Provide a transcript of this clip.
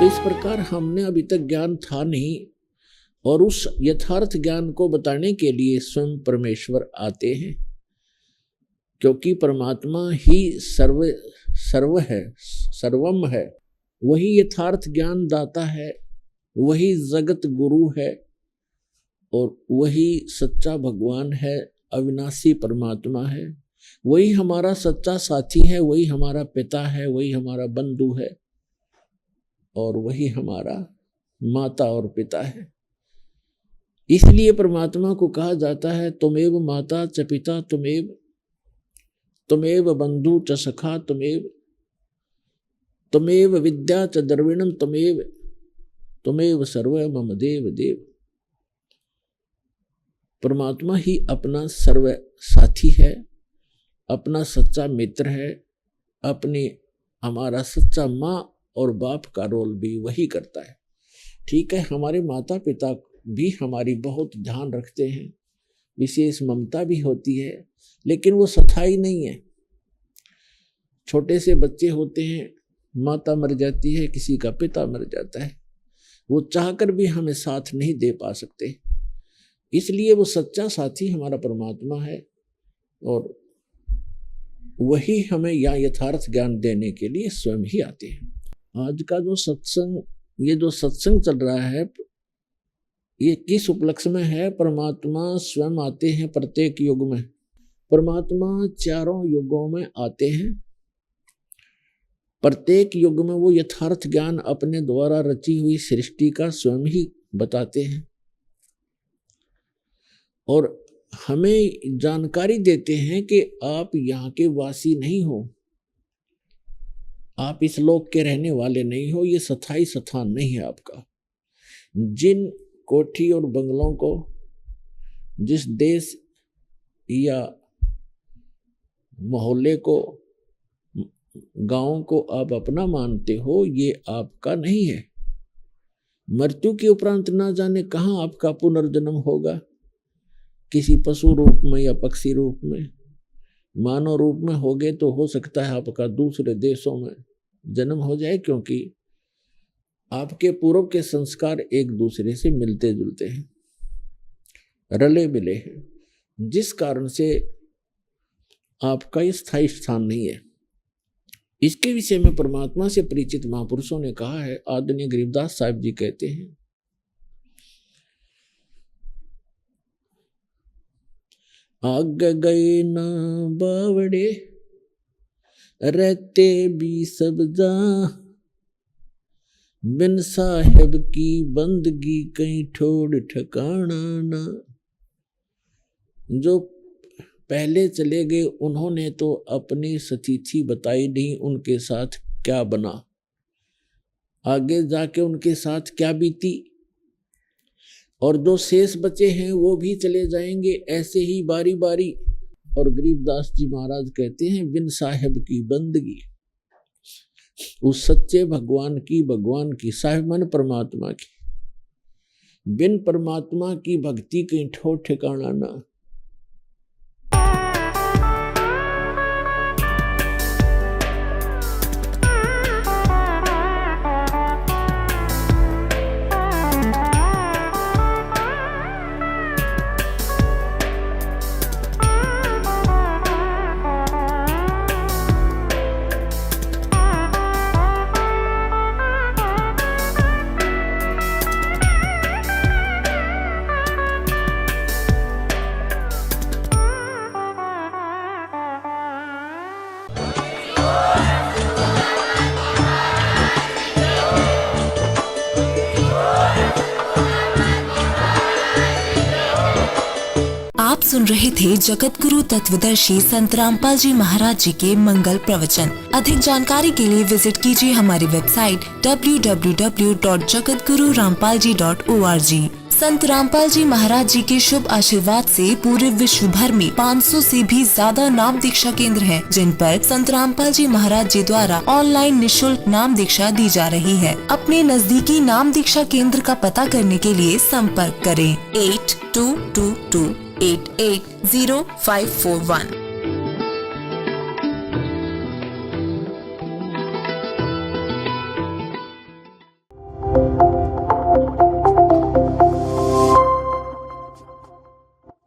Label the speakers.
Speaker 1: तो इस प्रकार हमने अभी तक ज्ञान था नहीं, और उस यथार्थ ज्ञान को बताने के लिए स्वयं परमेश्वर आते हैं, क्योंकि परमात्मा ही सर्व है, सर्वम है। वही यथार्थ ज्ञान दाता है, वही जगत गुरु है, और वही सच्चा भगवान है, अविनाशी परमात्मा है। वही हमारा सच्चा साथी है, वही हमारा पिता है, वही हमारा बंधु है, और वही हमारा माता और पिता है। इसलिए परमात्मा को कहा जाता है त्वमेव माता च पिता त्वमेव बंधु च सखा त्वमेव विद्या च द्रविणम त्वमेव सर्व मम देव देव। परमात्मा ही अपना सर्व साथी है, अपना सच्चा मित्र है, हमारा सच्चा माँ और बाप का रोल भी वही करता है। ठीक है, हमारे माता पिता भी हमारी बहुत ध्यान रखते हैं, विशेष ममता भी होती है, लेकिन वो स्थायी नहीं है। छोटे से बच्चे होते हैं, माता मर जाती है, किसी का पिता मर जाता है, वो चाहकर भी हमें साथ नहीं दे पा सकते। इसलिए वो सच्चा साथी हमारा परमात्मा है, और वही हमें यहाँ यथार्थ ज्ञान देने के लिए स्वयं ही आते हैं। आज का जो सत्संग, ये जो सत्संग चल रहा है, ये किस उपलक्ष्य में है? परमात्मा स्वयं आते हैं प्रत्येक युग में। परमात्मा चारों युगों में आते हैं। प्रत्येक युग में वो यथार्थ ज्ञान अपने द्वारा रची हुई सृष्टि का स्वयं ही बताते हैं, और हमें जानकारी देते हैं कि आप यहाँ के वासी नहीं हो, आप इस लोक के रहने वाले नहीं हो, ये स्थायी स्थान नहीं है आपका। जिन कोठी और बंगलों को, जिस देश या मोहल्ले को, गांव को आप अपना मानते हो, ये आपका नहीं है। मृत्यु के उपरांत ना जाने कहाँ आपका पुनर्जन्म होगा, किसी पशु रूप में या पक्षी रूप में, मानव रूप में होगे तो हो सकता है आपका दूसरे देशों में जन्म हो जाए, क्योंकि आपके पूर्व के संस्कार एक दूसरे से मिलते जुलते हैं, रले मिले हैं, जिस कारण से आपका स्थायी स्थान नहीं है। इसके विषय में परमात्मा से परिचित महापुरुषों ने कहा है। आदरणीय गरीबदास साहिब जी कहते हैं, आग गए ना बावड़े रहते भी सब जा, बिन साहेब की बंदगी कहीं ठोड़ ठिकाना ना। जो पहले चले गए उन्होंने तो अपनी स्थिति बताई नहीं, उनके साथ क्या बना, आगे जाके उनके साथ क्या बीती, और जो शेष बचे हैं वो भी चले जाएंगे ऐसे ही बारी बारी। और गरीबदास जी महाराज कहते हैं, बिन साहेब की बंदगी, उस सच्चे भगवान की साहिब मन परमात्मा की, बिन परमात्मा की भक्ति कहीं ठोर ठिकाना ना।
Speaker 2: सुन रहे थे जगत गुरु तत्वदर्शी संत रामपाल जी महाराज जी के मंगल प्रवचन। अधिक जानकारी के लिए विजिट कीजिए हमारी वेबसाइट www.jagatgururampalji.org। संत रामपाल जी महाराज जी के शुभ आशीर्वाद से पूरे विश्व भर में 500 से भी ज्यादा नाम दीक्षा केंद्र हैं, जिन पर संत रामपाल जी महाराज जी द्वारा ऑनलाइन निशुल्क नाम दीक्षा दी जा रही है। अपने नजदीकी नाम दीक्षा केंद्र का पता करने के लिए संपर्क करें 8222880541।